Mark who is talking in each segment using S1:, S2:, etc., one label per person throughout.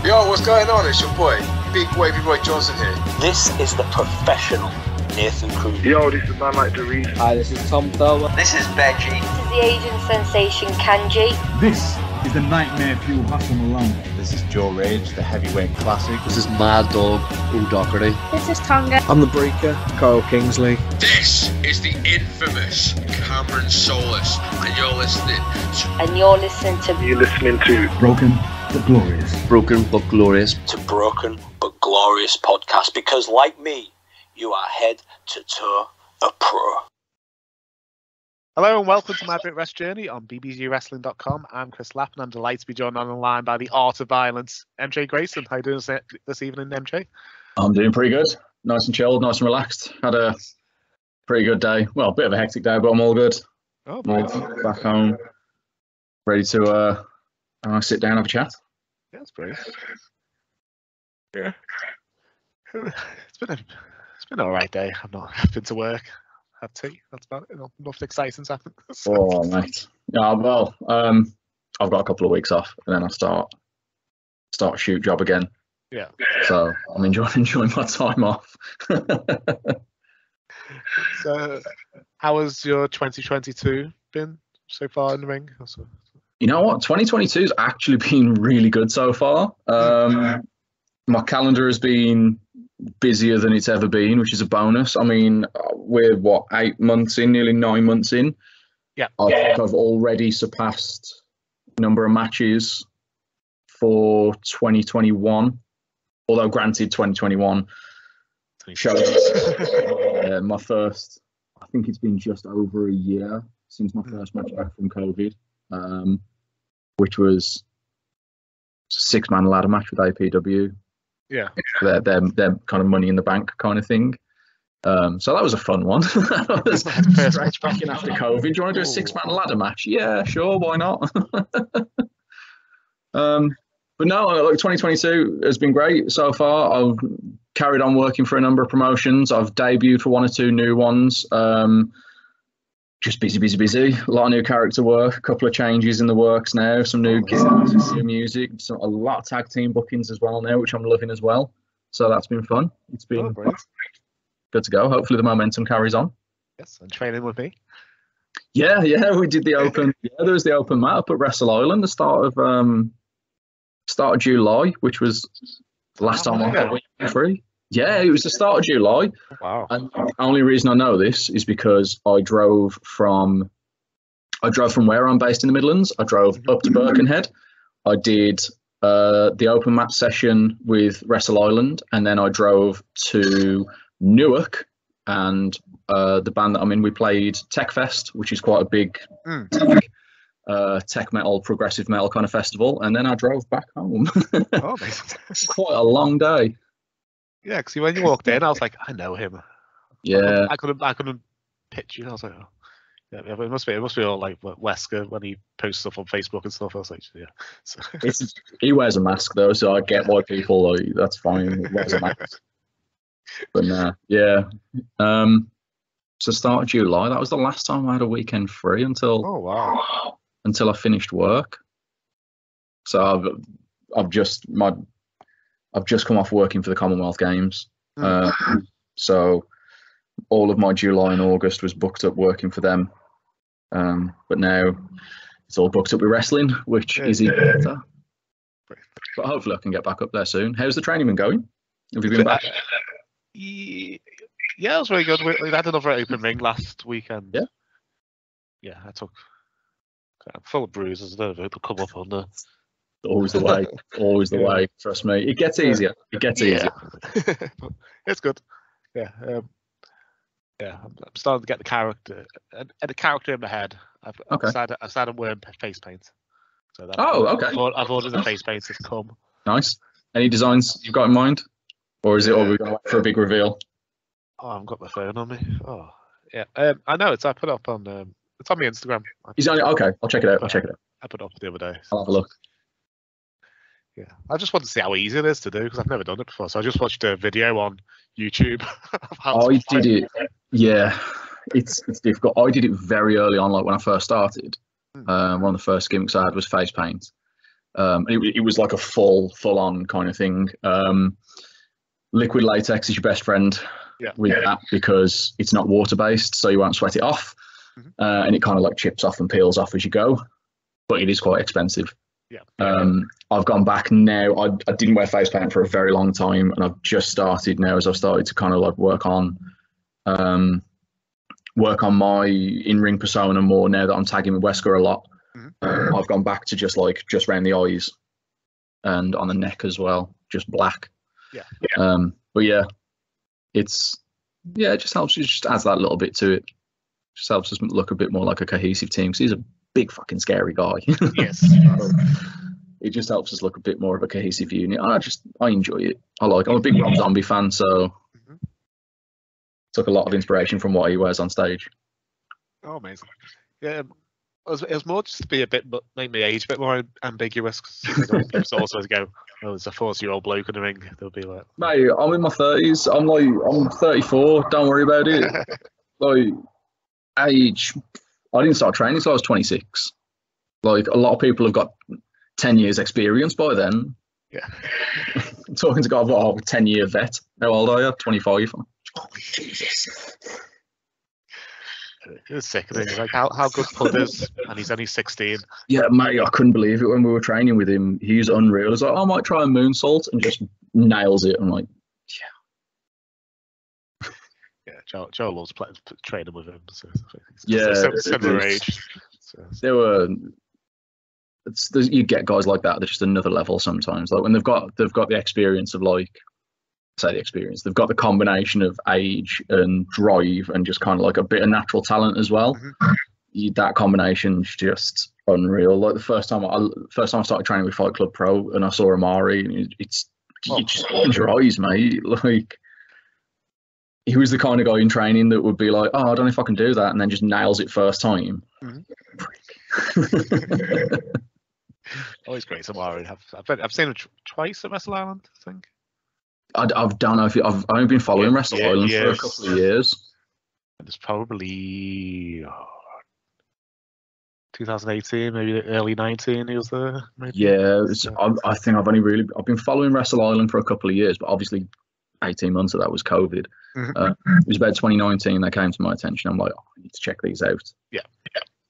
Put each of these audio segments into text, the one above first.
S1: Yo, what's going on? It's your boy, Big Wavy Boy Johnson here.
S2: This is the professional Nathan Cruz.
S3: Yo, this is man like Deity.
S4: Hi, this is Tom Thurber.
S5: This is Veggie.
S6: This is the Asian sensation Kanji.
S7: This is the Nightmare Fuel Hassan Malone.
S8: This is Joe Rage, the heavyweight classic.
S4: This is Mad Dog O'Doherty.
S6: This is Tonga.
S9: I'm the Breaker, Carl Kingsley.
S1: This is the infamous Cameron Solis, and you're listening
S6: to
S7: Broken but Glorious.
S4: Broken but Glorious.
S2: To Broken but Glorious podcast, because like me, you are head to toe a pro.
S10: Hello and welcome to my Brit Rest Journey on bbgwrestling.com. I'm Chris Lappin. I'm delighted to be joined on the line by the Art of Violence, MJ Grayson. How are you doing this evening, MJ?
S11: I'm doing pretty good. Nice and chilled, nice and relaxed. Had a pretty good day. Well, a bit of a hectic day, but I'm all good.
S10: Oh,
S11: all back home, ready to sit down and have a chat.
S10: Yeah, that's brilliant. Yeah. It's been an alright day. I've not been to work. Had tea. That's about it. Nothing exciting's happened.
S11: Oh, mate. Yeah, well, I've got a couple of weeks off, and then I start a shoot job again.
S10: Yeah.
S11: So I'm enjoying my time off.
S10: So, how has your 2022 been so far in the ring?
S11: You know what? 2022 has actually been really good so far. My calendar has been busier than it's ever been, which is a bonus. I mean, we're 8 months in, nearly 9 months in.
S10: Yeah.
S11: I think I've already surpassed number of matches for 2021. Although, granted, 2021 shows my first. I think it's been just over a year since my first match back from COVID, which was a 6-man ladder match with APW.
S10: Yeah,
S11: they're kind of money in the bank kind of thing. So that was a fun one. That was stretch back in after COVID. Do you want to do a 6-man ladder match? Yeah, sure, why not? But no, like 2022 has been great so far. I've carried on working for a number of promotions. I've debuted for 1 or 2 new ones. Just busy. A lot of new character work, a couple of changes in the works now, some new gigs, new music, a lot of tag team bookings as well now, which I'm loving as well. So that's been fun. It's been good to go. Hopefully the momentum carries on.
S10: Yes, and training with me.
S11: Yeah, we did the open. There was the open mat up at Wrestle Island, the start of July, which was the last time I got week free. Yeah, it was the start of July.
S10: Wow.
S11: And the only reason I know this is because I drove from where I'm based in the Midlands. I drove up to Birkenhead. I did the open mat session with Wrestle Island, and then I drove to Newark, and the band that I'm in, we played Tech Fest, which is quite a big tech metal, progressive metal kind of festival, and then I drove back home.
S10: Oh,
S11: it's quite a long day.
S10: Yeah, because when you walked in, I was like, I know him.
S11: Yeah.
S10: I couldn't pitch you. I was like, oh. Yeah, it must be all like Wesker when he posts stuff on Facebook and stuff. I was like, yeah. So.
S11: He wears a mask though, so I get why people that's fine. He wears a mask. But yeah. So start of July. That was the last time I had a weekend free until.
S10: Oh wow.
S11: Until I finished work. So I've just come off working for the Commonwealth Games. So all of my July and August was booked up working for them. But now it's all booked up with wrestling, which is even better. But hopefully I can get back up there soon. How's the training been going? Have you been back?
S10: Yeah, it was very good. We had another open ring last weekend.
S11: Yeah.
S10: Yeah, I took full of bruises. They'll come up on the.
S11: Always the way. Always the way. Trust me. It gets easier. It gets easier.
S10: It's good. Yeah. I'm starting to get the character in my head. I've started wearing face paint. So
S11: okay.
S10: I've ordered the face paint to come.
S11: Nice. Any designs you've got in mind, or is it all we're going to wait for a big reveal?
S10: Oh, I haven't got my phone on me. Oh, yeah. I know it's. I put it up on. It's on my Instagram.
S11: Okay. I'll check it out.
S10: I put it up the other day.
S11: I'll have a look.
S10: Yeah, I just want to see how easy it is to do because I've never done it before. So I just watched a video on YouTube.
S11: I did it. Yeah, it's difficult. I did it very early on, like when I first started. One of the first gimmicks I had was face paint, It was like a full on kind of thing. Liquid latex is your best friend with that because it's not water based, so you won't sweat it off, and it kind of like chips off and peels off as you go. But it is quite expensive. I've gone back now. I didn't wear face paint for a very long time, and I've just started now as I've started to kind of like work on my in-ring persona more now that I'm tagging with Wesker a lot. I've gone back to just around the eyes and on the neck as well, just black. But yeah, it just helps. It just adds that little bit to it. Just helps us look a bit more like a cohesive team because he's a big fucking scary guy.
S10: Yes.
S11: It just helps us look a bit more of a cohesive unit. I enjoy it. I'm a big Rob Zombie fan, so took a lot of inspiration from what he wears on stage.
S10: Oh, amazing. Yeah. It was more just to be make my age a bit more ambiguous. Because people also go, "Oh, there's a 40-year-old bloke in the ring." They'll be like,
S11: "Mate, I'm in my 30s. I'm 34. Don't worry about it." Like age, I didn't start training until I was 26. Like a lot of people have got 10 years experience by then.
S10: Yeah.
S11: I'm talking to guys about a 10-year vet. How old are you? 25. Oh Jesus.
S10: It's sickening. Like how good Pud is, and he's only 16.
S11: Yeah, mate, I couldn't believe it when we were training with him. He's unreal. He's like, I might try a moonsault, and just nails it. I'm like,
S10: yeah. Joe loves training with him. So similar age. So.
S11: You get guys like that. They're just another level sometimes. Like when they've got the experience of they've got the combination of age and drive and just kind of like a bit of natural talent as well. That combination's just unreal. Like the first time I started training with Fight Club Pro and I saw Amari, and it just opens your eyes, mate. Like he was the kind of guy in training that would be like, "Oh, I don't know if I can do that," and then just nails it first time.
S10: Always great, Amari. I've seen him twice at Wrestle Island, I think.
S11: I don't know if I've only been following Wrestle Island for a couple of years.
S10: It's probably 2018, maybe early 19. He was there. Maybe.
S11: Yeah, I think I've been following Wrestle Island for a couple of years, but obviously 18 months of that was COVID. It was about 2019 that came to my attention. I'm like, I need to check these out.
S10: Yeah.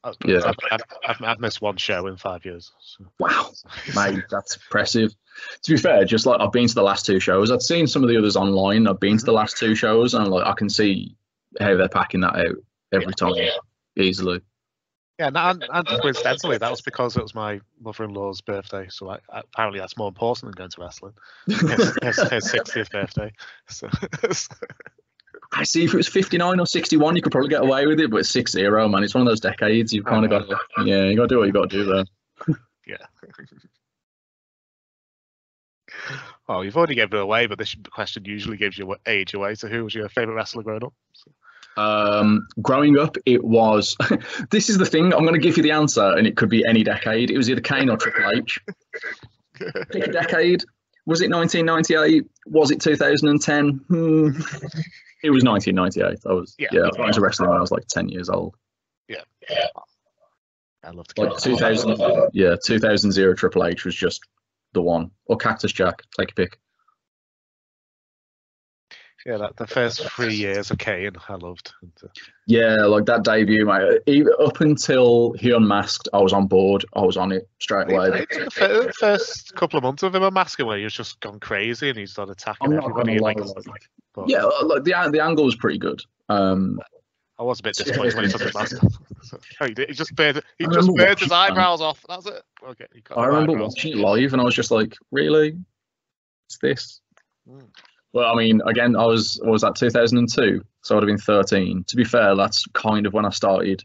S10: I've missed one show in 5 years. So.
S11: Wow, mate, that's impressive. To be fair, just like I've been to the last two shows. I've seen some of the others online. I've been to the last two shows, and I can see how they're packing that out every time easily.
S10: Yeah, and coincidentally, that was because it was my mother-in-law's birthday. So apparently, that's more important than going to wrestling. Her 60th birthday. So.
S11: I see if it was 59 or 61, you could probably get away with it, but it's 60, man. It's one of those decades. You've kind of got to, you got to do what you got to do there.
S10: Yeah. Oh, you've already given it away, but this question usually gives your age away. So who was your favourite wrestler growing up?
S11: Growing up, it was... This is the thing. I'm going to give you the answer, and it could be any decade. It was either Kane or Triple H. Pick a decade. Was it 1998? Was it 2010? It was 1998. I was I was wrestling when I was like 10 years old.
S10: Yeah. I love to
S11: like 2000. 2000 Triple H was just the one. Or Cactus Jack. Take a pick.
S10: Yeah, the first 3 years of Kane, I loved.
S11: Yeah, like that debut, mate. Even up until he unmasked, I was on board. I was on it straight away.
S10: The first couple of months of him unmasking, where he was just gone crazy and he's started attacking everybody.
S11: Yeah, like the angle was pretty good.
S10: I was a bit disappointed when he took his mask off. He just burned his eyebrows off. That's it. Okay.
S11: I remember watching it live and I was just like, really? It's this? Well, I mean, again, I was that 2002, so I'd have been 13. To be fair, that's kind of when I started.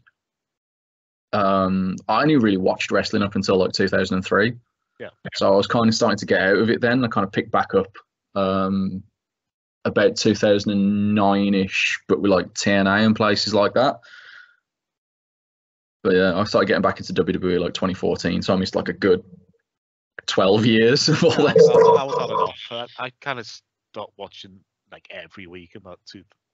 S11: I only really watched wrestling up until like 2003.
S10: Yeah.
S11: So I was kind of starting to get out of it then. I kind of picked back up about 2009-ish, but with like TNA and places like that. But yeah, I started getting back into WWE like 2014, so I missed like a good 12 years of all that stuff.
S10: I was on and off. I kind of stopped watching like every week about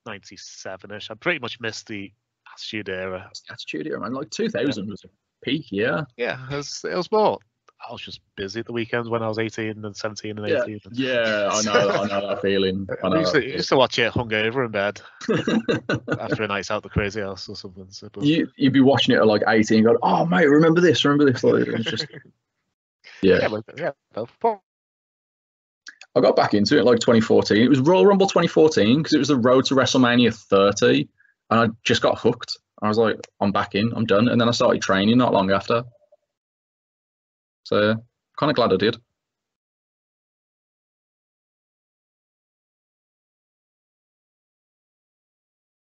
S10: 97-ish. I pretty much missed the Attitude Era.
S11: Attitude Era, man. Like 2000 was a peak, yeah.
S10: Yeah, it was more I was just busy at the weekends when I was 18 and 17 and
S11: Yeah,
S10: 18.
S11: yeah, I know that feeling.
S10: I used to watch it hungover in bed after a night out the crazy house or something. So, but...
S11: You'd be watching it at like 18 going, oh, mate, remember this. Like, it's just, yeah. I got back into it like 2014. It was Royal Rumble 2014 because it was the road to WrestleMania 30. And I just got hooked. I was like, I'm back in, I'm done. And then I started training not long after. So, kind of glad I did.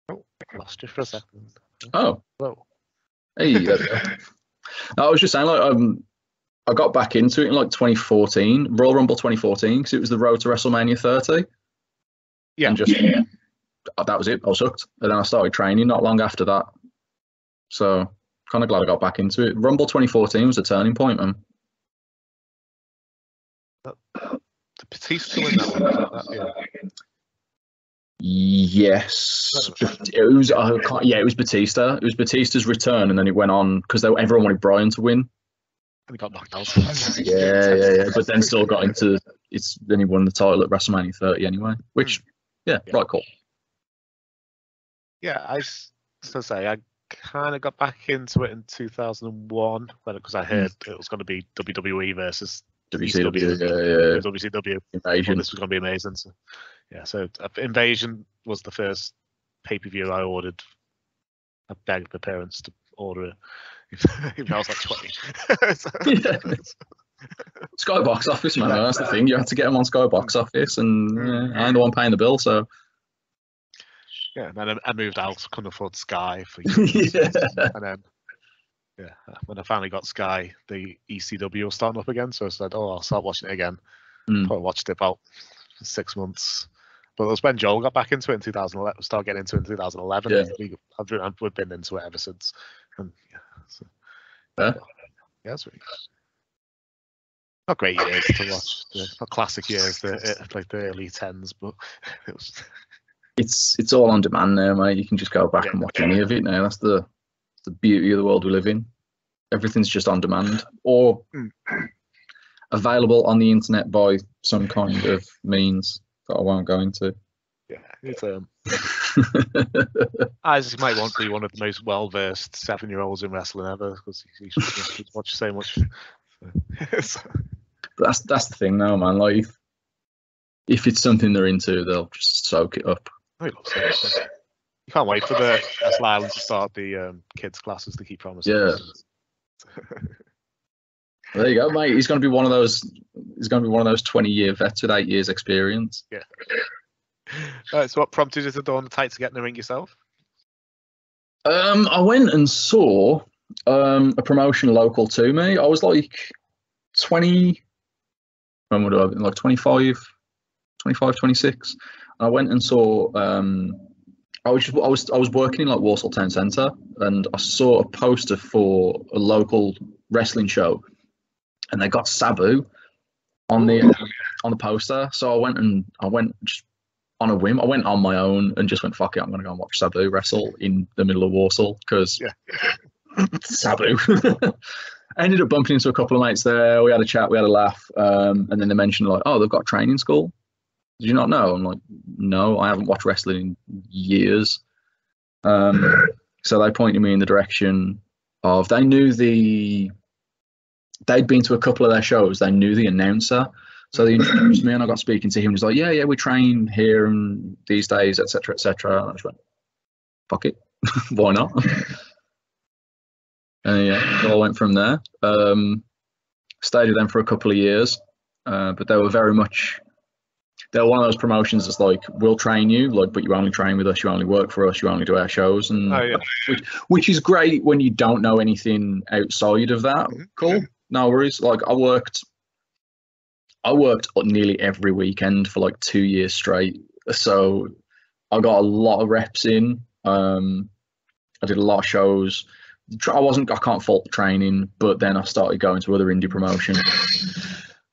S10: Oh, I lost you for a second.
S11: Oh.
S10: Whoa.
S11: Hey, there we go. I was just saying, like, I got back into it in like 2014, Royal Rumble 2014, because it was the road to WrestleMania 30.
S10: Yeah.
S11: And just, that was it. I was hooked. And then I started training not long after that. So, kind of glad I got back into it. Rumble 2014 was a turning point, man.
S10: The Batista win that yeah.
S11: Yes, it was. It was Batista. It was Batista's return, and then it went on because everyone wanted Bryan to win.
S10: And he got knocked out.
S11: yeah. But then still got into it's. Then he won the title at WrestleMania 30 anyway. Which, yeah. Right, cool.
S10: Yeah, I kind of got back into it in 2001 because I heard it was going to be WWE versus
S11: WCW. Yeah.
S10: WCW.
S11: Invasion.
S10: This was going to be amazing. So, so Invasion was the first pay-per-view I ordered. I begged the parents to order it. Even I was like 20.
S11: Sky Box Office, man. That's the thing. You had to get them on Sky Box Office, and I'm the one paying the bill, so.
S10: Yeah, and then I moved out. Couldn't afford Sky for years. And then, when I finally got Sky, the ECW was starting up again. So I said, I'll start watching it again. Probably watched it about 6 months. But it was when Joel got back into it in 2011. Started getting into it in 2011.
S11: Yeah.
S10: We've been into it ever since. And it's really not great years to watch. Not classic years, like the early 10s, but it was.
S11: It's all on demand now, mate. You can just go back and watch any of it now. That's the beauty of the world we live in. Everything's just on demand or available on the internet by some kind of means that I won't go into.
S10: Yeah, it's as you might want to be one of the most well-versed 7-year-olds in wrestling ever because he's watched so much.
S11: But that's the thing now, man. Like if it's something they're into, they'll just soak it up.
S10: You can't wait for the Wrestle Island to start the kids classes to keep promising.
S11: Yeah. There you go, mate. He's going to be one of those 20-year vets with 8 years experience.
S10: Yeah. So what prompted you to don the tights to get in the ring yourself?
S11: I went and saw a promotion local to me. I was like 20. When would I have been? Like 25, 26. I went and saw. I was working in like Walsall Town Centre, and I saw a poster for a local wrestling show, and they got Sabu on the poster. So I went just on a whim. I went on my own and just went, fuck it, I'm going to go and watch Sabu wrestle in the middle of Walsall because Sabu. I ended up bumping into a couple of mates there. We had a chat, we had a laugh, and then they mentioned like, oh, they've got training school. Did you not know? I'm like, no, I haven't watched wrestling in years. So they pointed me in the direction of, they'd been to a couple of their shows. They knew the announcer. So they introduced me and I got speaking to him. He's like, yeah, we train here and these days, etc., etc. And I just went, fuck it. Why not? And it all went from there. Stayed with them for a couple of years. But they were very much, they're one of those promotions that's like, we'll train you, like, but you only train with us, you only work for us, you only do our shows, and which is great when you don't know anything outside of that. Cool, no worries. Like I worked nearly every weekend for like 2 years straight, so I got a lot of reps in. I did a lot of shows. I can't fault the training, but then I started going to other indie promotions.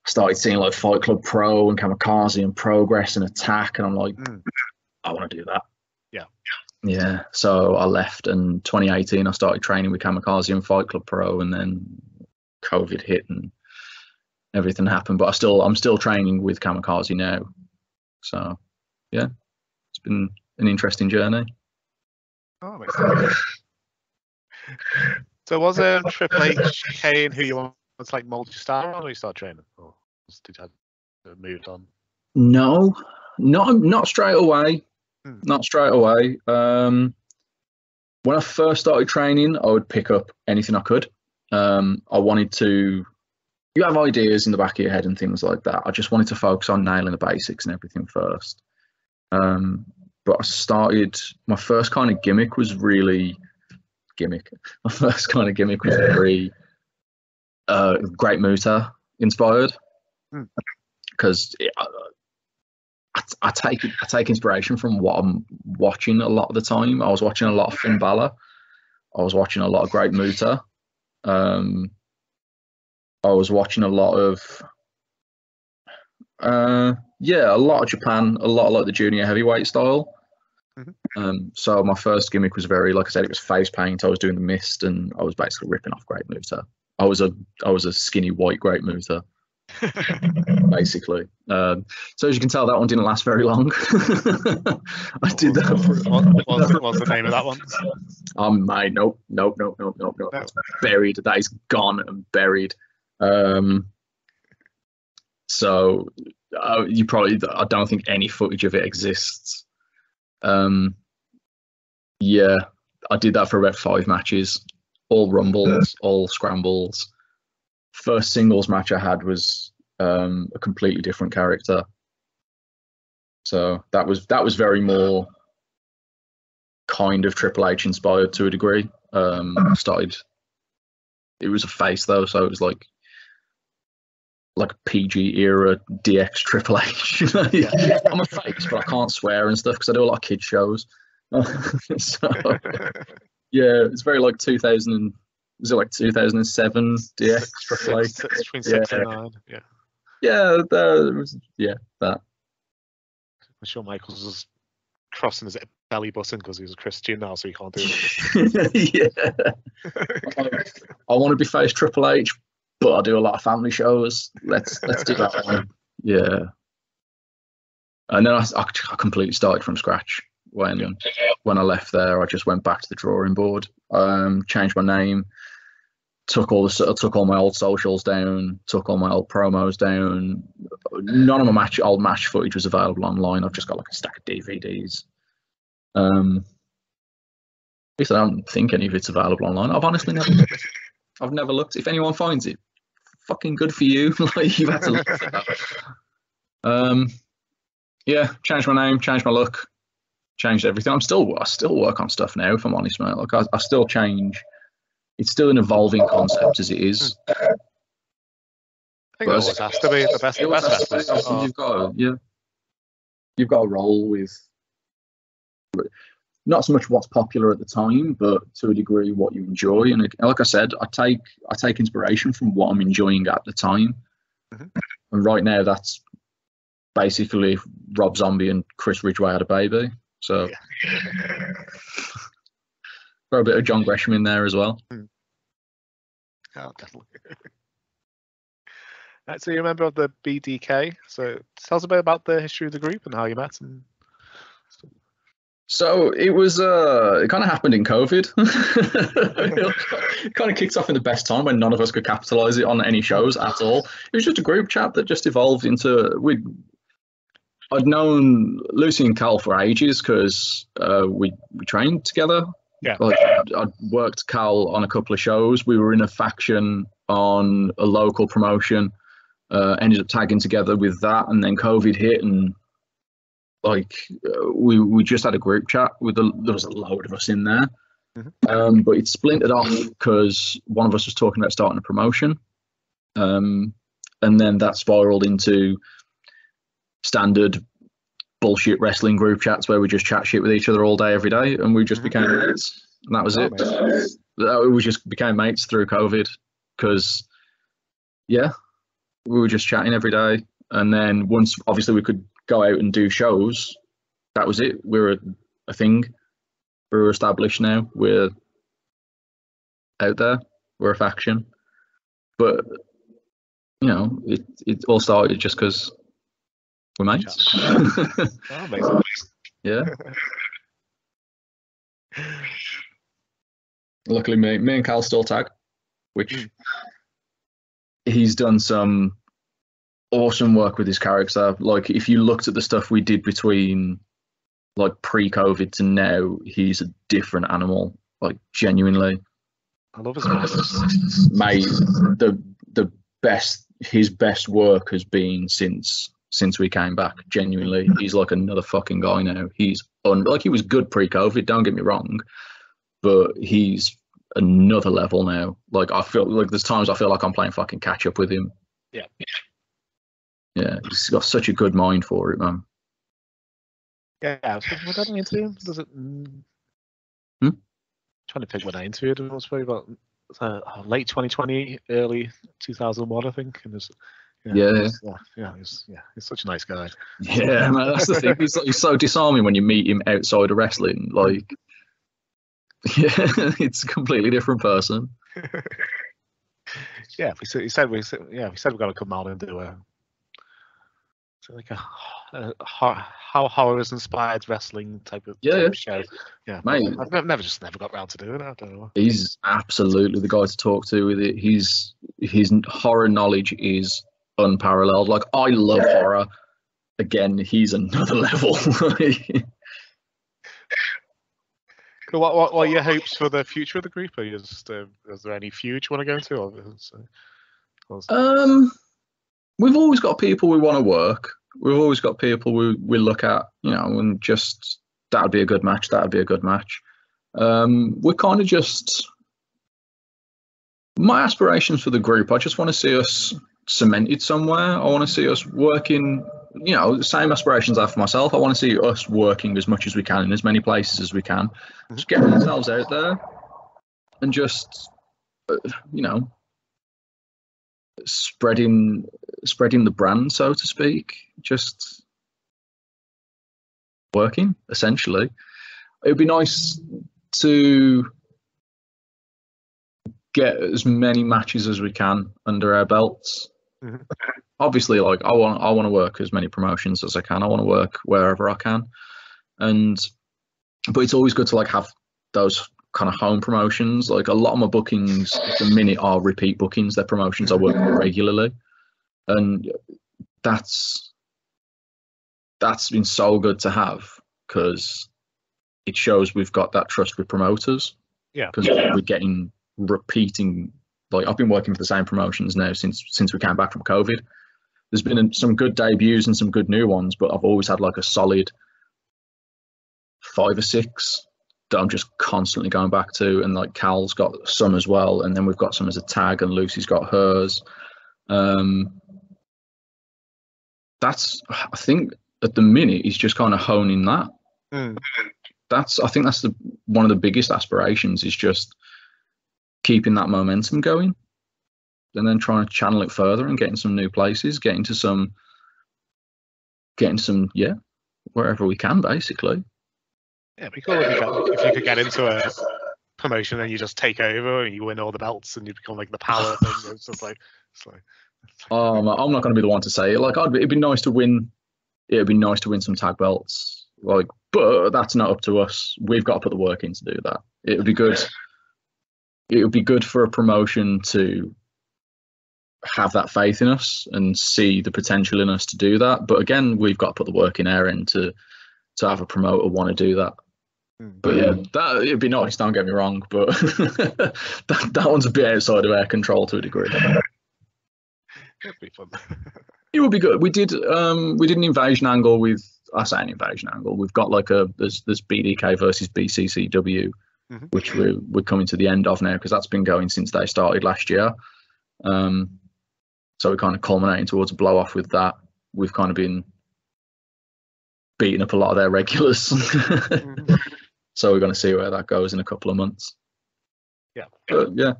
S11: Started seeing like Fight Club Pro and Kamikaze and Progress and Attack, and I'm like, I want to do that. Yeah. So I left, and 2018 I started training with Kamikaze and Fight Club Pro, and then COVID hit, and everything happened. But I'm still training with Kamikaze now. So yeah, it's been an interesting journey.
S10: Oh, makes sense. So was Triple H Kane who you wanted to like multi-star on when you started training, or did you have moved on?
S11: No, not straight away. Not straight away. When I first started training, I would pick up anything I could. I wanted to. You have ideas in the back of your head and things like that. I just wanted to focus on nailing the basics and everything first. But I started. My first kind of gimmick was really gimmick. My first kind of gimmick was very Great Muta inspired, because I take inspiration from what I'm watching a lot of the time. I was watching a lot of Finn Balor. I was watching a lot of Great Muta. I was watching a lot of a lot of Japan, a lot of like the junior heavyweight style. So my first gimmick was very, like I said, it was face paint. I was doing the mist, and I was basically ripping off Great Muta. I was a skinny white Great Muta, basically. So as you can tell, that one didn't last very long. I did that.
S10: What's the name of that one?
S11: Mate, nope. That's buried. That is gone and buried. So you probably, I don't think any footage of it exists. Yeah, I did that for about 5 matches, all rumbles, all scrambles. First singles match I had was a completely different character. So that was very more kind of Triple H inspired to a degree. It was a face though, so it was like a PG era DX Triple H. I'm a face, but I can't swear and stuff because I do a lot of kids shows. So yeah, it's very like 2000. Was it like 2007 DX Triple H?
S10: Between 6 and 9. Yeah.
S11: Yeah, that.
S10: I'm sure Michaels was crossing his belly button because he was a Christian now, so he can't do
S11: it. Yeah. I want to be face Triple H, but I do a lot of family shows. Let's do that one. Yeah. And then I completely started from scratch. When I left there, I just went back to the drawing board. Changed my name. Took all my old socials down. Took all my old promos down. None of my old match footage was available online. I've just got like a stack of DVDs. At least I don't think any of it's available online. I've honestly never looked. I've never looked. If anyone finds it, fucking good for you. Like, you've had to look for that. Yeah, changed my name, changed my look, changed everything. I still work on stuff now, if I'm honest, mate. Like I still change. It's still an evolving concept as it is.
S10: I think it always has to be the best.
S11: You've got to roll with not so much what's popular at the time, but to a degree what you enjoy. And like I said, I take inspiration from what I'm enjoying at the time. And right now, that's basically Rob Zombie and Chris Ridgway had a baby. So got a bit of John Gresham in there as well.
S10: Oh, definitely. So you're a member of the BDK. So tell us a bit about the history of the group and how you met.
S11: So it was it kind of happened in COVID. It kind of kicked off in the best time when none of us could capitalize it on any shows at all. It was just a group chat that just evolved into I'd known Lucy and Cal for ages because we trained together.
S10: Yeah.
S11: Like, I'd worked Cal on a couple of shows. We were in a faction on a local promotion. Ended up tagging together with that, and then COVID hit, and like we just had a group chat with there was a load of us in there. But it splintered off because one of us was talking about starting a promotion, and then that spiraled into standard bullshit wrestling group chats where we just chat shit with each other all day every day, and we just became mates, and that was it. We just became mates through COVID because we were just chatting every day, and then once obviously we could go out and do shows, that was it. We're a thing. We're established now. We're out there. We're a faction. But it all started just because we're mates.
S10: Oh, amazing.
S11: Yeah. Luckily, me and Cal still tag, which he's done some awesome work with his character. Like, if you looked at the stuff we did between like pre-COVID to now, he's a different animal. Like, genuinely.
S10: I love his mask.
S11: Mate, his best work has been since we came back. Genuinely, he's like another fucking guy now. He's like, he was good pre-COVID, don't get me wrong, but he's another level now. Like, I feel like there's times I feel like I'm playing fucking catch up with him.
S10: Yeah.
S11: Yeah, he's got such a good mind for it, man.
S10: Yeah, I was thinking, was that an interview? Does it? Trying to think when I interviewed him. It was probably about late 2020, early 2001, I think. And he's such a nice guy.
S11: Yeah, man, that's the thing. He's so disarming when you meet him outside of wrestling. Like, yeah, it's a completely different person.
S10: Yeah, we said we've got to come out and do a how horrors inspired wrestling type of show. Yeah,
S11: mate,
S10: I've never got round to doing it. I don't know.
S11: He's absolutely the guy to talk to with it. His horror knowledge is unparalleled. Like, I love horror. Again, he's another level.
S10: Cool. What are your hopes for the future of the group? Are you just, is there any feud you want to go into?
S11: We've always got people we want to work. We've always got people we look at, and just, that'd be a good match. That'd be a good match. We're kind of just, my aspirations for the group, I just want to see us cemented somewhere. I want to see us working, the same aspirations I have for myself. I want to see us working as much as we can in as many places as we can. Just getting ourselves out there and just, spreading the brand, so to speak. Just working, essentially. It would be nice to get as many matches as we can under our belts. Mm-hmm. Obviously, like, I want to work as many promotions as I can. I want to work wherever I can, but it's always good to like have those kind of home promotions. Like, a lot of my bookings at the minute are repeat bookings. They're promotions I work with regularly, and that's been so good to have, because it shows we've got that trust with promoters.
S10: Yeah,
S11: because we're getting repeating. Like, I've been working with the same promotions now since we came back from COVID. There's been some good debuts and some good new ones, but I've always had like a solid 5 or 6 that I'm just constantly going back to. And like, Cal's got some as well, and then we've got some as a tag, and Lucy's got hers. That's, I think at the minute, he's just kind of honing that. I think that's one of the biggest aspirations, is just keeping that momentum going, and then trying to channel it further and getting some new places, getting some wherever we can, basically.
S10: Yeah, it'd be cool if you could get into a promotion and you just take over and you win all the belts and you become like the power thing. It's just like,
S11: I'm not going to be the one to say it. Like, it'd be nice to win. It'd be nice to win some tag belts. Like, but that's not up to us. We've got to put the work in to do that. It would be good. It would be good for a promotion to have that faith in us and see the potential in us to do that. But again, we've got to put the work in our end to have a promoter want to do that. But yeah, it'd be nice, don't get me wrong, but that one's a bit outside of our control to a degree.
S10: It'd be fun.
S11: It would be good. We did an invasion angle with, I say an invasion angle, we've got like there's BDK versus BCCW, which we're coming to the end of now, because that's been going since they started last year. So we're kind of culminating towards a blow off with that. We've kind of been beating up a lot of their regulars. So we're going to see where that goes in a couple of months.
S10: Yeah.
S11: But yeah,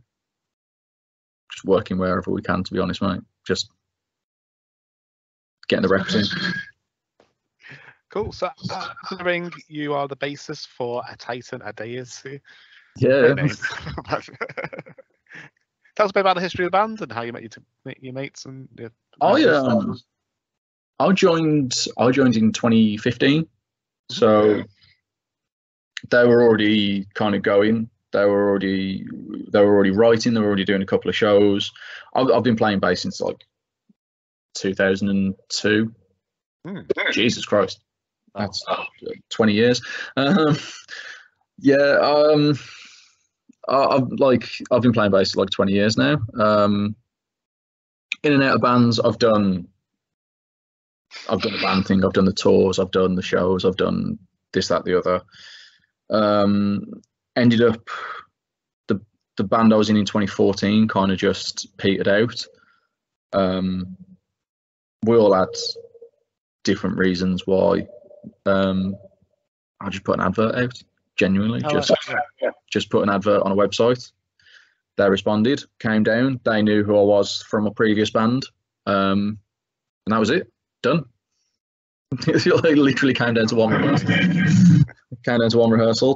S11: just working wherever we can, to be honest, mate. Just getting the reps in.
S10: Cool. So, considering you are the bassist for A Titan, A Deity.
S11: Yeah.
S10: tell us a bit about the history of the band and how you met your mates and your
S11: I joined in 2015, so they were already kind of going. They were already writing. They were already doing a couple of shows. I've been playing bass since like 2002. Jesus Christ, that's 20 years. I've been playing bass for like 20 years now. In and out of bands, I've done the band thing, I've done the tours, I've done the shows, I've done this, that, the other. Ended up the band I was in 2014 kind of just petered out. We all had different reasons why. I just put an advert out, genuinely. Just put an advert on a website. They responded, came down. They knew who I was from a previous band, and that was it. Done. It literally came down to one rehearsal.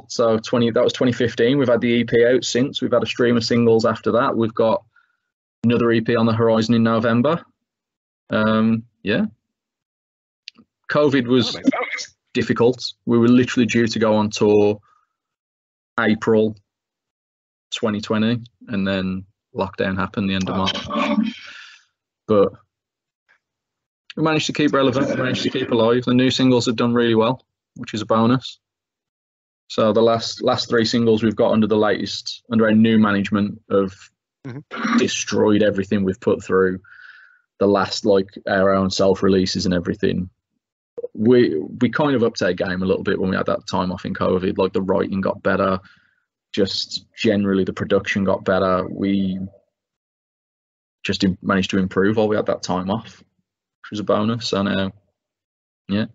S11: So that was 2015. We've had the EP out since. We've had a stream of singles after that. We've got another EP on the horizon in November. COVID was difficult. We were literally due to go on tour April 2020, and then lockdown happened the end of March. But we managed to keep relevant, we managed to keep alive. The new singles have done really well, which is a bonus. So the last three singles we've got under our new management have destroyed everything we've put through. The last, like, our own self-releases and everything. We kind of upped our game a little bit when we had that time off in COVID. Like, the writing got better, just generally the production got better. We just managed to improve while we had that time off, which was a bonus. And
S10: that's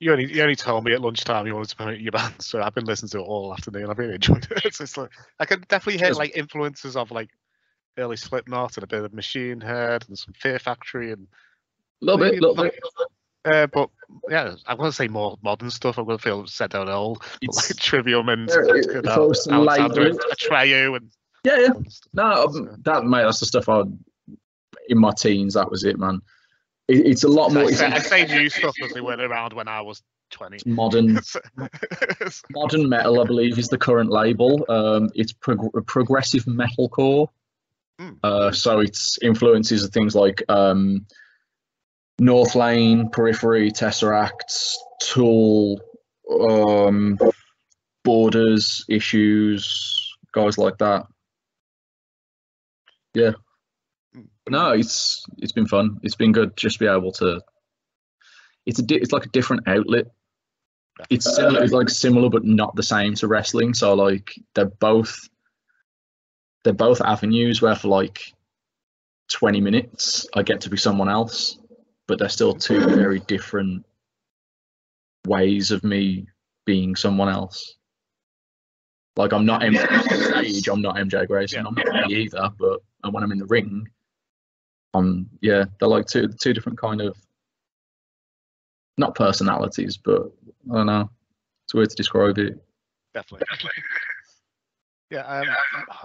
S10: you only told me at lunchtime you wanted to promote your band, so I've been listening to it all afternoon. I've really enjoyed it. It's just like, I can definitely hear like influences of like early Slipknot and a bit of Machine Head and some Fear Factory and
S11: a little bit.
S10: But yeah, I want to say more modern stuff. I'm going to feel set down old, but like Trivium and Alexander and Atreyu and that's the stuff in my teens. That was it, man. It's a lot more. I say new stuff as they went around when I was 20.
S11: Modern metal, I believe, is the current label. It's progressive metalcore. So its influences are things like North Lane, Periphery, Tesseract, Tool, Borders, Issues, guys like that. Yeah. No, it's been fun. It's been good just to be able to. It's like a different outlet. It's similar but not the same to wrestling. So like they're both avenues where for like 20 minutes I get to be someone else, but they're still two very different ways of me being someone else. Like I'm not MJ on stage, I'm not MJ Grayson, I'm not me either, but when I'm in the ring, they're like two different kind of, not personalities, but I don't know, it's weird to describe it.
S10: Definitely. Yeah,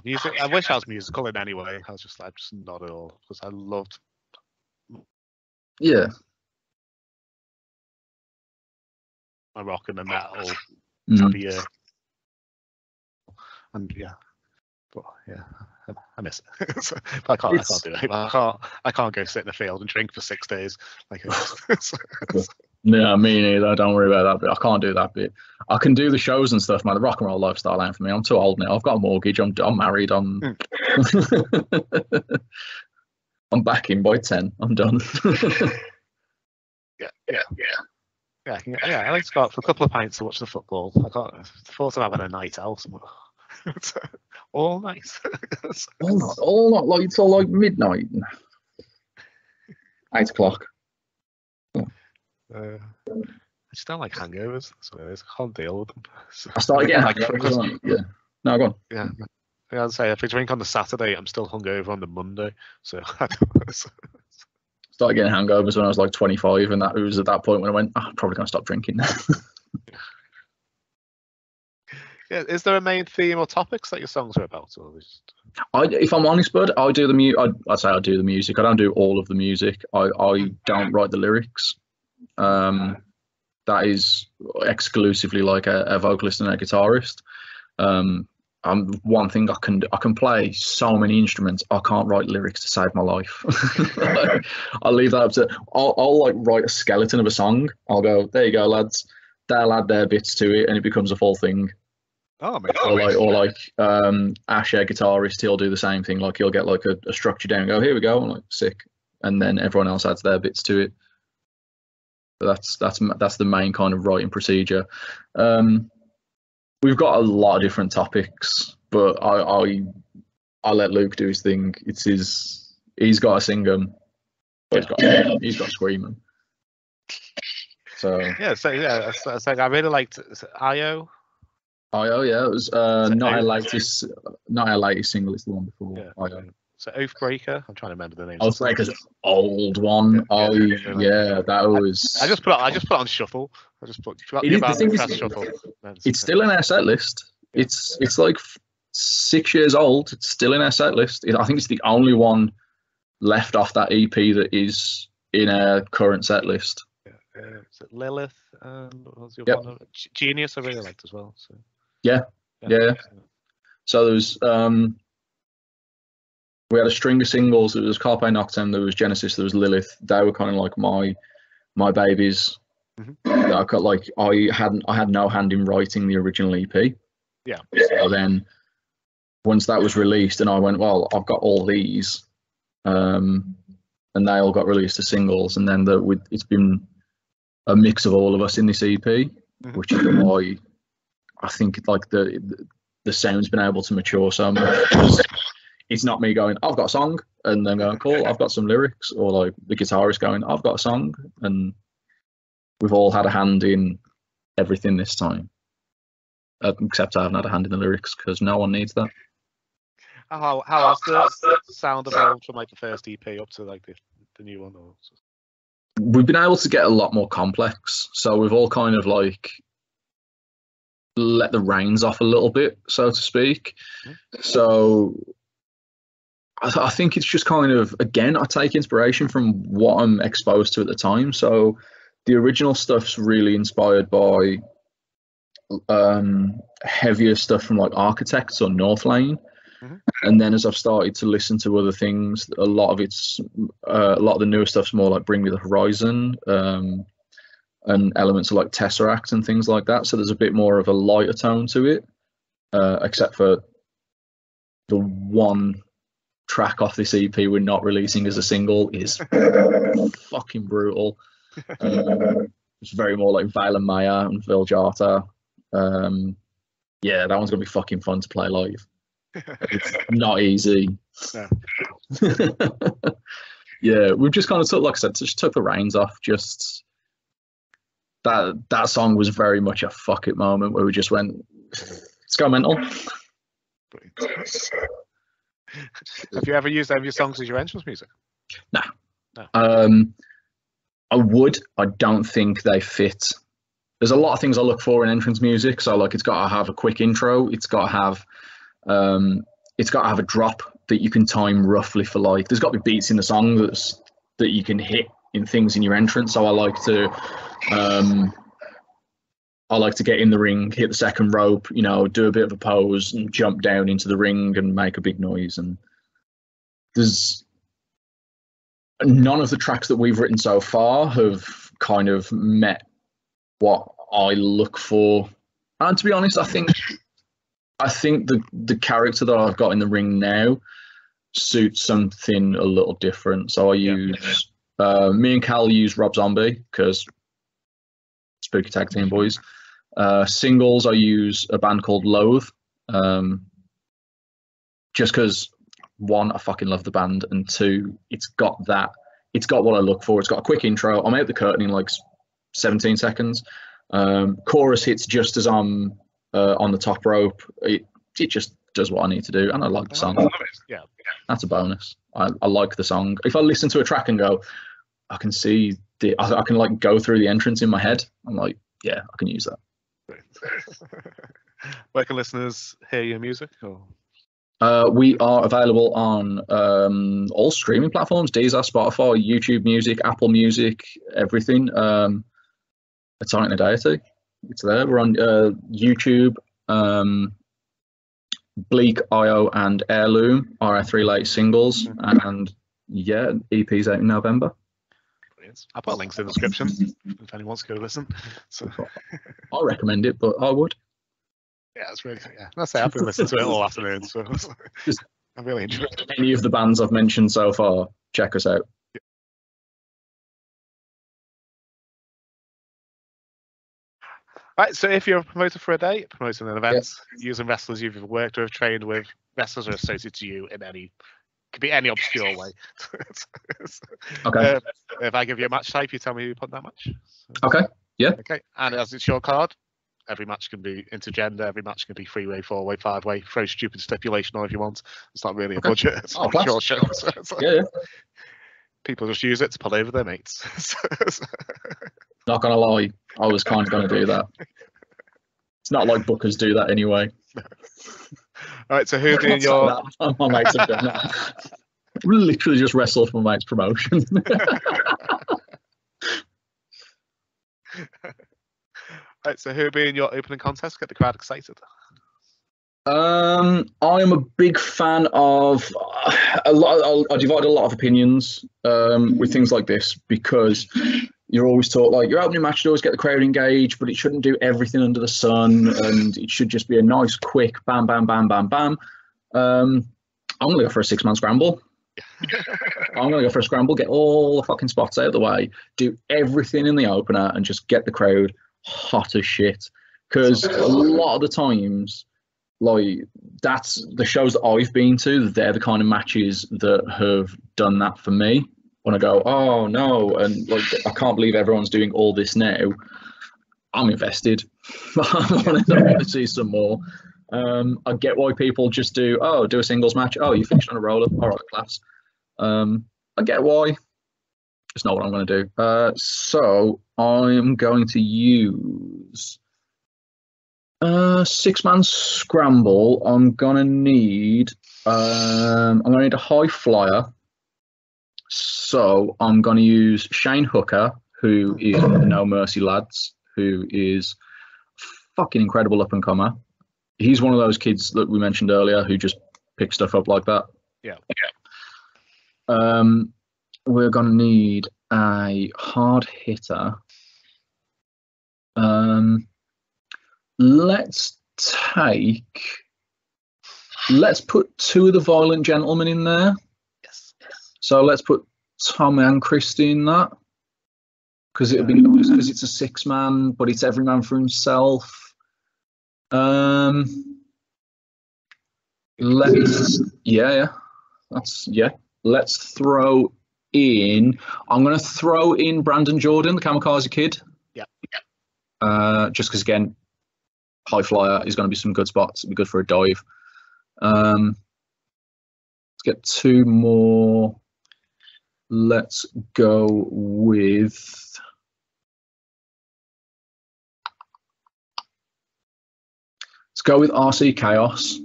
S10: music. I wish I was musical in any way. I'm just not at all, because I loved.
S11: Yeah.
S10: My rock and the metal, heavier, and but I miss it. But I can't do it. I can't go sit in the field and drink for 6 days. Like,
S11: no, me neither. Don't worry about that bit. I can't do that bit. I can do the shows and stuff, man. The rock and roll lifestyle ain't for me. I'm too old now. I've got a mortgage. I'm married. I'm back in by 10. I'm done.
S10: I like to go out for a couple of pints to watch the football. I thought of having a night out. All night.
S11: all night, like till like midnight. 8 o'clock.
S10: I just don't like hangovers. So I can't deal with them. So,
S11: I started getting hangovers. Yeah. No, go on.
S10: Yeah. I'd say if I drink on the Saturday, I'm still hungover on the Monday. So I
S11: started getting hangovers when I was like 25, and that was at that point when I went, I'm probably gonna stop drinking now.
S10: Yeah, is there a main theme or topics that your songs are about, or just...
S11: If I'm honest, bud, I do the I say I do the music. I don't do all of the music. I don't write the lyrics. That is exclusively like a vocalist and a guitarist. One thing I can play so many instruments. I can't write lyrics to save my life. I'll leave that up to. I'll like write a skeleton of a song. I'll go, there you go, lads. They'll add their bits to it, and it becomes a full thing.
S10: Oh, man.
S11: Or like Ash, our guitarist, he'll do the same thing. Like he'll get like a structure down and go, here we go, I'm like, sick, and then everyone else adds their bits to it. But that's the main kind of writing procedure. We've got a lot of different topics, but I let Luke do his thing. He's got to sing them. He's got to scream them. So
S10: I really liked IO.
S11: IO, yeah, it was not our latest single. It's the one before.
S10: Yeah.
S11: IO.
S10: So Oathbreaker. I'm trying to remember the name.
S11: Oathbreaker's old one. That was.
S10: I just put it on shuffle. I just put shuffle.
S11: It's still in our set list. It's like 6 years old. It's still in our set list. I think it's the only one left off that EP that is in our current set list.
S10: Is it Lilith? What was the other one? Genius, I really liked as well. So.
S11: Yeah. So there was we had a string of singles. There was Carpe Noctem, there was Genesis, there was Lilith. They were kind of like my babies. Mm-hmm. I got like I had no hand in writing the original EP.
S10: Yeah.
S11: So then once that was released, and I went, well, I've got all these, and they all got released as singles, and then it's been a mix of all of us in this EP, mm-hmm. which is why I think like the sound's been able to mature so much. It's not me going, I've got a song, and then going, cool, I've got some lyrics, or like the guitarist going, I've got a song, and we've all had a hand in everything this time. Except I haven't had a hand in the lyrics, because no one needs that.
S10: How has the sound evolved from like the first EP up to like the new one? Or...
S11: We've been able to get a lot more complex, so we've all kind of like let the reins off a little bit, so to speak. Mm-hmm. So I think it's just kind of, again, I take inspiration from what I'm exposed to at the time. So the original stuff's really inspired by heavier stuff from like Architects or North Lane. Mm-hmm. And then as I've started to listen to other things, a lot of the newer stuff's more like Bring Me the Horizon, and elements of like Tesseract and things like that. So there's a bit more of a lighter tone to it, except for the one track off this EP we're not releasing as a single is fucking brutal. It's very more like Valen Maya and Viljata. Yeah, that one's gonna be fucking fun to play live. It's not easy.
S10: No.
S11: Yeah, we've just kind of took, like I said, just took the reins off. Just that song was very much a fuck it moment where we just went, let's go mental.
S10: Have you ever used any of your songs as your entrance music?
S11: No. I would. I don't think they fit. There's a lot of things I look for in entrance music. So like, it's got to have a quick intro. It's got to have a drop that you can time roughly for like. There's got to be beats in the song that you can hit in things in your entrance. So I like to get in the ring, hit the second rope, do a bit of a pose and jump down into the ring and make a big noise. And there's none of the tracks that we've written so far have kind of met what I look for. And to be honest, I think the character that I've got in the ring now suits something a little different. So I use me and Cal use Rob Zombie because Spooky Tag Team Boys. Singles, I use a band called Loathe, just because one, I fucking love the band, and two, it's got what I look for. It's got a quick intro. I'm out the curtain in like 17 seconds. Chorus hits just as I'm on the top rope. It just does what I need to do, and I like the song.
S10: Yeah,
S11: that's a bonus. I like the song. If I listen to a track and go, I can see I can like go through the entrance in my head. I'm like, yeah, I can use that.
S10: Where can listeners hear your music? Or?
S11: We are available on all streaming platforms: Deezer, Spotify, YouTube Music, Apple Music, everything. It's on the Deity. It's there. We're on YouTube, Bleak, IO, and Heirloom are our 3 late singles, and yeah, EP's out in November.
S10: Brilliant. I'll put links in the description if anyone wants to go listen. So
S11: I recommend it, but I would.
S10: Yeah, it's really I've been listening to it all afternoon, so I really enjoyed it.
S11: Any of the bands I've mentioned so far, check us out.
S10: Right, so if you're a promoter for a day, promoting an event, using wrestlers you've worked with, trained with, wrestlers are associated to you in any, could be any obscure way.
S11: Okay.
S10: If I give you a match type, you tell me who put that match.
S11: Okay. Yeah.
S10: Okay, and as it's your card, every match can be intergender, every match can be 3-way, 4-way, 5-way, throw stupid stipulation on if you want. It's not really a budget, it's not a short show. So
S11: yeah.
S10: People just use it to pull over their mates.
S11: Not gonna lie, I was kind of gonna do that. It's not like bookers do that anyway.
S10: All right, so who being your...
S11: My mates have done that. Literally just wrestled for my mate's promotion.
S10: Right, so who being your opening contest? Get the crowd excited.
S11: I am a big fan of a lot. I divide a lot of opinions with things like this because you're always taught like your opening match should always get the crowd engaged, but it shouldn't do everything under the sun, and it should just be a nice, quick bam, bam, bam, bam, bam. I'm gonna go for a 6-man scramble. I'm gonna go for a scramble, get all the fucking spots out of the way, do everything in the opener, and just get the crowd hot as shit. Because a lot of the times, like that's the shows that I've been to, they're the kind of matches that have done that for me. When I go, oh no, and like I can't believe everyone's doing all this now. I'm invested. I want to see some more. I get why people just do a singles match. Oh, you finished on a roller. All right, class. I get why. It's not what I'm going to do. So I'm going to use 6-man scramble. I'm going to need a high flyer. So I'm going to use Shane Hooker, who is No Mercy Lads, who is fucking incredible up and comer. He's one of those kids that we mentioned earlier who just pick stuff up like that.
S10: Yeah.
S11: We're going to need a hard hitter. Let's put 2 of the Violent Gentlemen in there.
S10: Yes.
S11: So let's put Tom and Christy in that. Because it'll be nice because it's a 6-man, but it's every man for himself. Let's throw in. I'm going to throw in Brandon Jordan, the Kamikaze Kid.
S10: Yeah.
S11: Just because again, high flyer is going to be some good spots. It'll be good for a dive. Let's get 2 more. Let's go with. Let's go with RC Chaos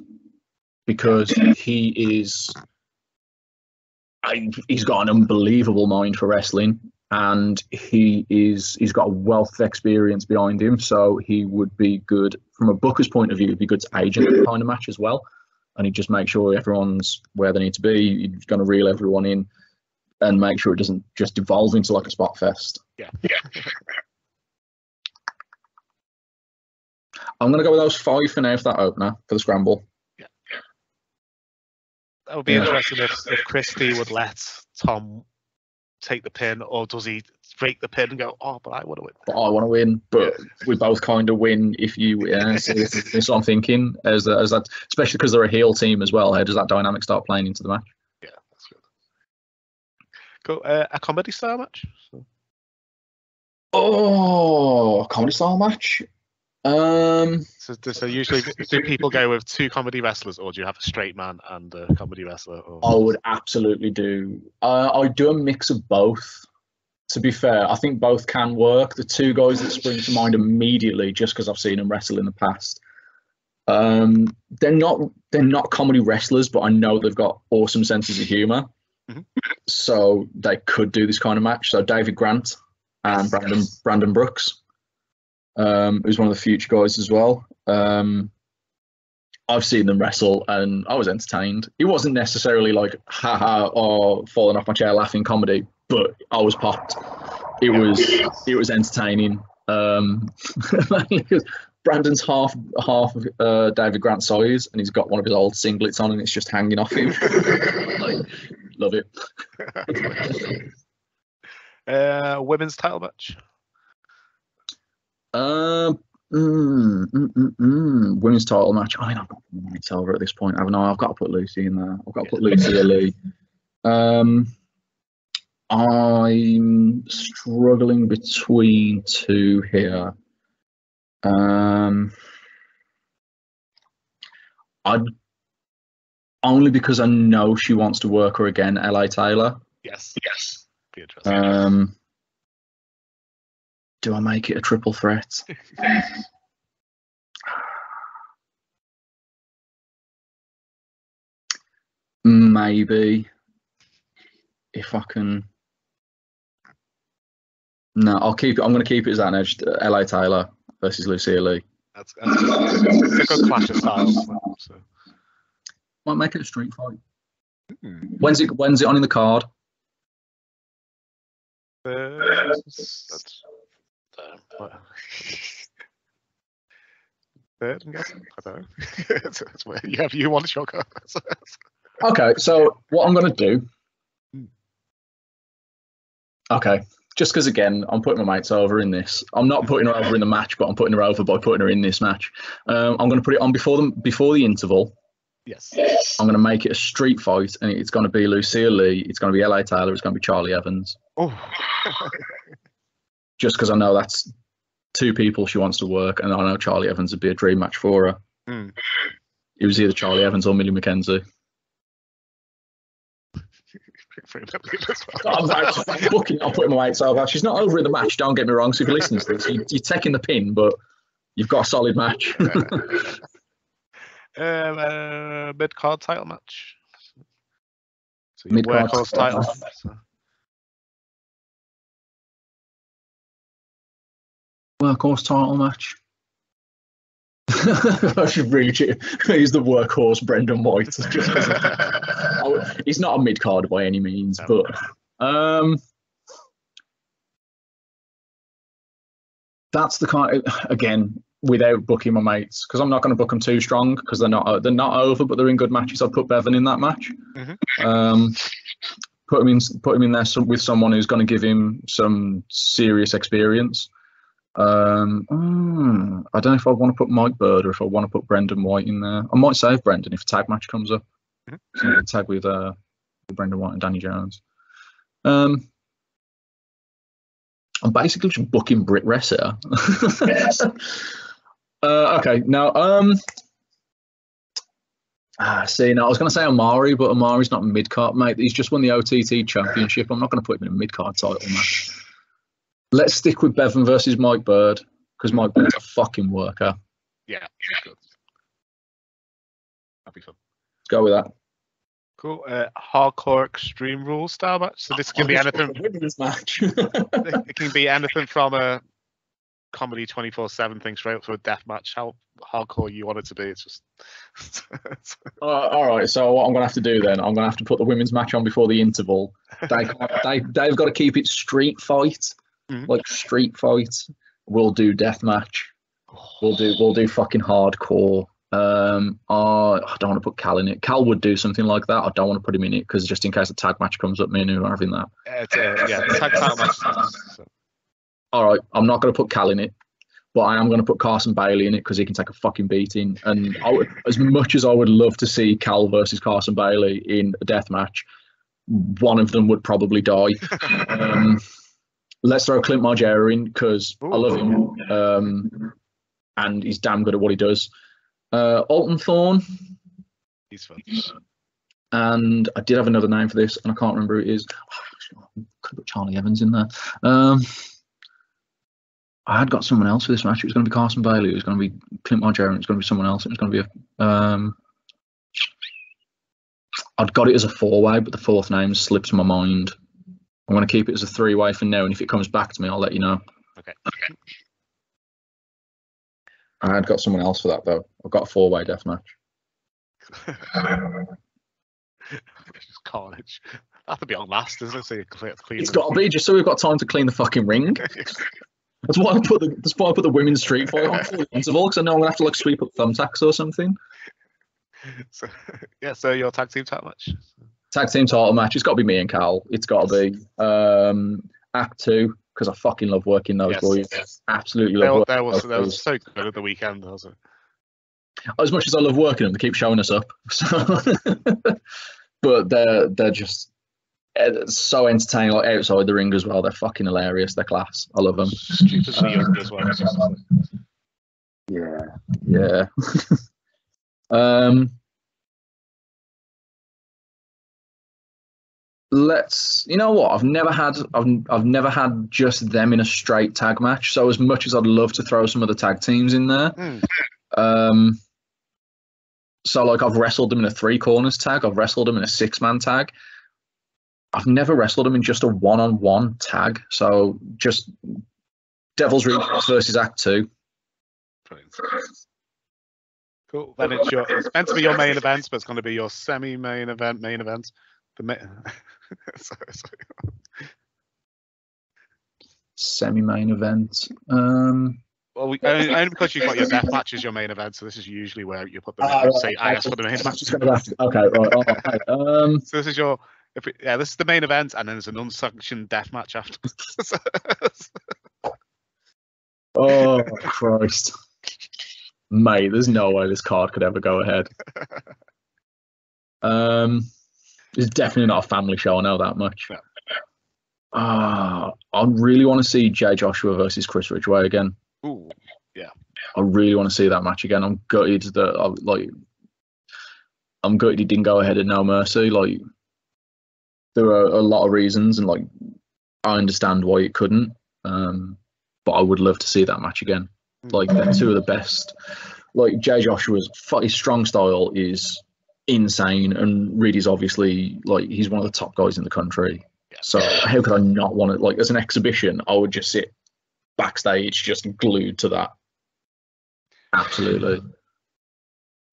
S11: because he's got an unbelievable mind for wrestling, and he's got a wealth of experience behind him. So he would be good from a booker's point of view. It'd be good to agent the kind of match as well, and he'd just make sure everyone's where they need to be. He's going to reel everyone in and make sure it doesn't just devolve into like a spot fest.
S10: Yeah.
S11: I'm going to go with those 5 for now for that opener, for the scramble.
S10: Yeah. That would be interesting if Christy would let Tom take the pin, or does he break the pin and go, oh, but I want to win.
S11: But I want to win, but we both kind of win if you win. So that's what I'm thinking, as that, especially because they're a heel team as well. How does that dynamic start playing into the match?
S10: Yeah, that's good. Cool. A comedy style match?
S11: Oh, comedy style match?
S10: So usually do people go with 2 comedy wrestlers, or do you have a straight man and a comedy wrestler? Or...
S11: I would absolutely do. I do a mix of both. To be fair, I think both can work. The 2 guys that spring to mind immediately, just because I've seen them wrestle in the past, They're not comedy wrestlers, but I know they've got awesome senses of humor. So they could do this kind of match. So David Grant and Brandon Brooks, who's one of the future guys as well. I've seen them wrestle and I was entertained. It wasn't necessarily like haha or falling off my chair laughing comedy, but I was popped. It was entertaining. Because Brandon's half of David Grant's size, and he's got one of his old singlets on, and it's just hanging off him. Like, love it.
S10: Women's title match.
S11: Women's title match. I mean, I've got it's over at this point, haven't I? I've got to put Lucy in there. I've got to put Lucy Lee. I'm struggling between two here. I'd only because I know she wants to work her again, LA Taylor.
S10: Yes. Be interesting.
S11: Do I make it a triple threat? Maybe. If I can. No, I'll keep it. I'm going to keep it as that edge. LA Taylor versus Lucia Lee.
S10: That's a good clash of styles. So.
S11: Might make it a street fight. When's it on in the card?
S10: Third, I'm guessing. I don't know. That's where you want to show cards.
S11: Okay, so what I'm going to do. Okay, just because again, I'm putting my mates over in this. I'm not putting her over in the match, but I'm putting her over by putting her in this match. I'm going to put it on before the interval.
S10: Yes.
S11: I'm going to make it a street fight, and it's going to be Lucia Lee. It's going to be LA Taylor. It's going to be Charlie Evans.
S10: Oh.
S11: Just because I know that's two people she wants to work, and I know Charlie Evans would be a dream match for her. It was either Charlie Evans or Millie McKenzie. I'm putting my weights over. She's not over in the match, don't get me wrong. So if you're listening to this, you're taking the pin, but you've got a solid match.
S10: Mid-card title match. So
S11: Mid-card
S10: title.
S11: Workhorse title match. I should really use the workhorse Brendan White. He's not a mid card by any means, but that's the kind again without booking my mates, because I'm not going to book them too strong because they're not over, but they're in good matches. I'd put Bevan in that match. Put him in there with someone who's going to give him some serious experience. I don't know if I want to put Mike Bird or if I want to put Brendan White in there. I might save Brendan if a tag match comes up. So I can tag with Brendan White and Danny Jones. I'm basically just booking Britt Ress here. Okay, now see, now I was going to say Amari, but Amari's not mid-card, mate. He's just won the OTT championship. I'm not going to put him in a mid-card title match. Let's stick with Bevan versus Mike Bird, because Mike Bird's a fucking worker.
S10: Yeah, good. That'd be fun.
S11: Let's go with that.
S10: Cool. Hardcore Extreme Rules style match. So this can be anything.
S11: This match.
S10: It can be anything from a comedy 24/7 thing straight up to a death match. How hardcore you want it to be. It's just.
S11: All right. So what I'm gonna have to do then? I'm gonna have to put the women's match on before the interval. They've got to keep it street fight. Like street fight. We'll do death match. We'll do fucking hardcore. I don't want to put Cal in it. Cal would do something like that. I don't want to put him in it because just in case a tag match comes up, me and him are having that.
S10: Tag title match. So.
S11: All right, I'm not going to put Cal in it, but I am going to put Carson Bailey in it because he can take a fucking beating. And as much as I would love to see Cal versus Carson Bailey in a death match, one of them would probably die. Let's throw Clint Margera in because I love him, and he's damn good at what he does. Alton Thorne.
S10: He's fun.
S11: And I did have another name for this, and I can't remember who it is. Could put Charlie Evans in there. I had got someone else for this match. It was going to be Carson Bailey. It was going to be Clint Margera. It was going to be someone else. It was going to be I'd got it as a 4-way, but the fourth name slipped my mind. I'm going to keep it as a 3-way for now, and if it comes back to me, I'll let you know.
S10: Okay.
S11: I had got someone else for that, though. I've got a 4-way deathmatch.
S10: Just carnage. That'll be on last, isn't it? So you clean
S11: It's got to be, just so we've got time to clean the fucking ring. That's why I put the women's street fight on for the interval, because I know I'm going to have to like sweep up thumbtacks or something.
S10: So, yeah, so your tag team title match?
S11: Tag team title match. It's got to be me and Cal. It's got to be Act 2, because I fucking love working those boys. Yes. Absolutely love working those boys.
S10: That was so good at the weekend, wasn't it?
S11: As much as I love working them, they keep showing us up. So but they're just so entertaining, like outside the ring as well. They're fucking hilarious. They're class. I love them.
S10: Stupidly young as well.
S11: Yeah. You know what? I've never had just them in a straight tag match. So as much as I'd love to throw some other tag teams in there, so like I've wrestled them in a 3 corners tag. I've wrestled them in a 6-man tag. I've never wrestled them in just a 1-on-1 tag. So just Devil's Rejects versus Act 2.
S10: Cool. Then it's meant to be your main event, but it's going to be your semi-main event, main event. Sorry.
S11: Semi-main event.
S10: Well, only because you've got your death match as your main event, so this is usually where you put the say I asked for the main event.
S11: Okay, right.
S10: So this is your this is the main event, and then there's an unsanctioned death match after.
S11: Oh Christ, mate! There's no way this card could ever go ahead. It's definitely not a family show. I know that much.
S10: Yeah.
S11: I really want to see Jay Joshua versus Chris Ridgway again.
S10: Ooh, yeah.
S11: I really want to see that match again. I'm gutted that I'm gutted he didn't go ahead at No Mercy. Like, there are a lot of reasons, and like I understand why it couldn't. But I would love to see that match again. Like, they're two of the best. Like, Jay Joshua's his strong style is insane, and Reedy's obviously like he's one of the top guys in the country. Yeah. So how could I not want it? Like, as an exhibition, I would just sit backstage just glued to that. Absolutely.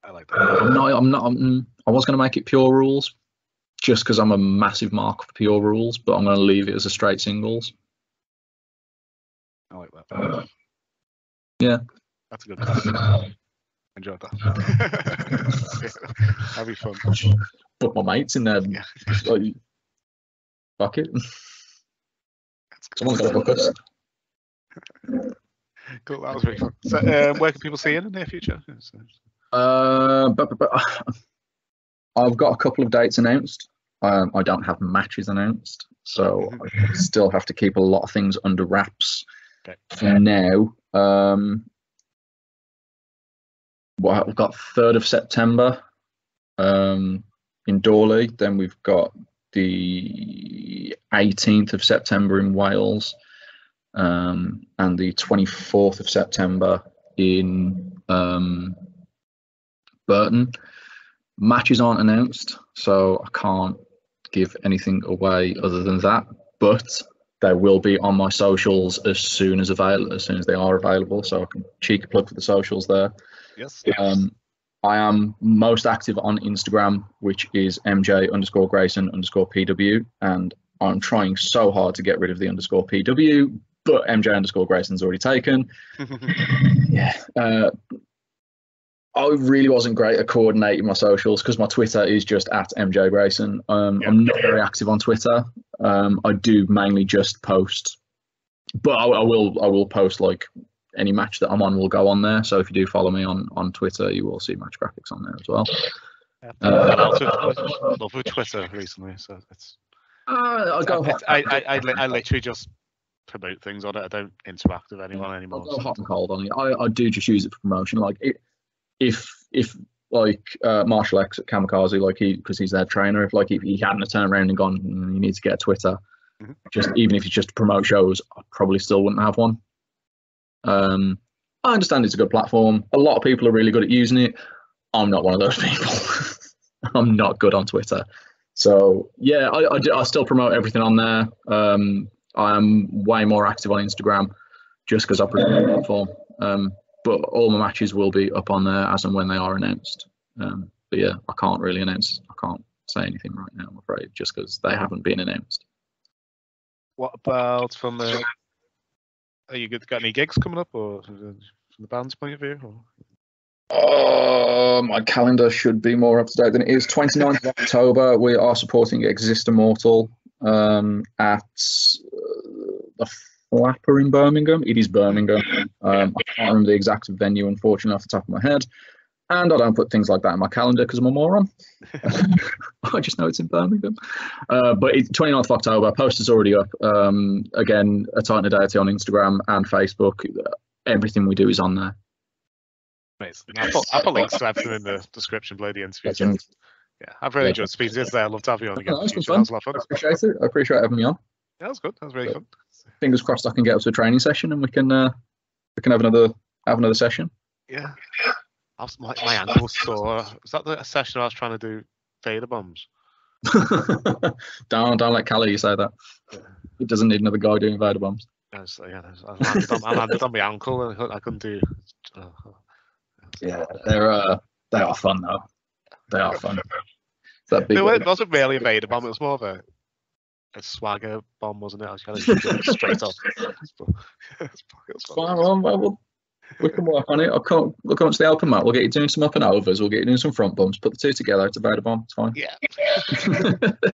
S10: I like that.
S11: I was going to make it pure rules just because I'm a massive mark for pure rules, but I'm going to leave it as a straight singles.
S10: I like that.
S11: Yeah.
S10: That's a good one. Enjoyed that. That'd be fun.
S11: Put my mates in there. Yeah. Like, fuck it. Someone's got to book us.
S10: Cool, that was really fun. So, where can people see you in the near future?
S11: I've got a couple of dates announced. I don't have matches announced, so I still have to keep a lot of things under wraps for now. We've got 3rd of September in Dawley. Then we've got the 18th of September in Wales. And the 24th of September in Burton. Matches aren't announced, so I can't give anything away other than that. But they will be on my socials as soon as they are available. So I can cheeky plug for the socials there.
S10: Yes.
S11: I am most active on Instagram, which is MJ_Grayson_PW, and I'm trying so hard to get rid of the _PW. But MJ_Grayson's already taken. Yeah. I really wasn't great at coordinating my socials because my Twitter is just at MJ Grayson. I'm not very active on Twitter. I do mainly just post, but I will post like any match that I'm on will go on there. So if you do follow me on Twitter, you will see match graphics on there as well.
S10: I love with Twitter recently, so it's. I literally just promote things on it. I don't interact with anyone anymore.
S11: I'll go hot and cold on it. I do just use it for promotion. Like if like Marshall X at Kamikaze, like because he's their trainer, if he hadn't turned around and gone, you need to get a Twitter, just even if it's just to promote shows, I probably still wouldn't have one. I understand it's a good platform. A lot of people are really good at using it. I'm not one of those people. I'm not good on Twitter. So yeah, I still promote everything on there. I am way more active on Instagram just because I prefer the platform. But all my matches will be up on there as and when they are announced. But yeah, I can't really announce. I can't say anything right now, I'm afraid, just because they haven't been announced.
S10: What about from the? Are you got any gigs coming up, or from the band's point of view? Or?
S11: My calendar should be more up to date than it is. 29th of October, we are supporting Exist Immortal at the Flapper in Birmingham. It is Birmingham. I can't remember the exact venue, unfortunately, off the top of my head. And I don't put things like that in my calendar because I'm a moron. I just know it's in Birmingham. But it's 29th of October. Poster's already up. Again, a Titan of Deity on Instagram and Facebook. Everything we do is on there.
S10: Amazing. I'll put links to everything in the description below the interview. Yeah, I've really enjoyed speaking to you today. I'd love to have you on again.
S11: That was fun. I appreciate it. I appreciate having me on.
S10: Yeah, that was good. That was really fun.
S11: Fingers crossed I can get up to a training session and we can have another session.
S10: Yeah. My ankle's sore. Was that the session I was trying to do fader bombs?
S11: don't let Callie say that. He doesn't need another guy doing fader bombs.
S10: I landed on my ankle and I couldn't do.
S11: Yeah, they are fun though. They are fun.
S10: It wasn't really a fader bomb. It was more of a swagger bomb, wasn't it? I was kind of straight up.
S11: Well, we can work on it. I'll come to the open mat. We'll get you doing some up and overs. We'll get you doing some front bumps. Put the two together. It's a fader bomb. It's fine.
S10: Yeah.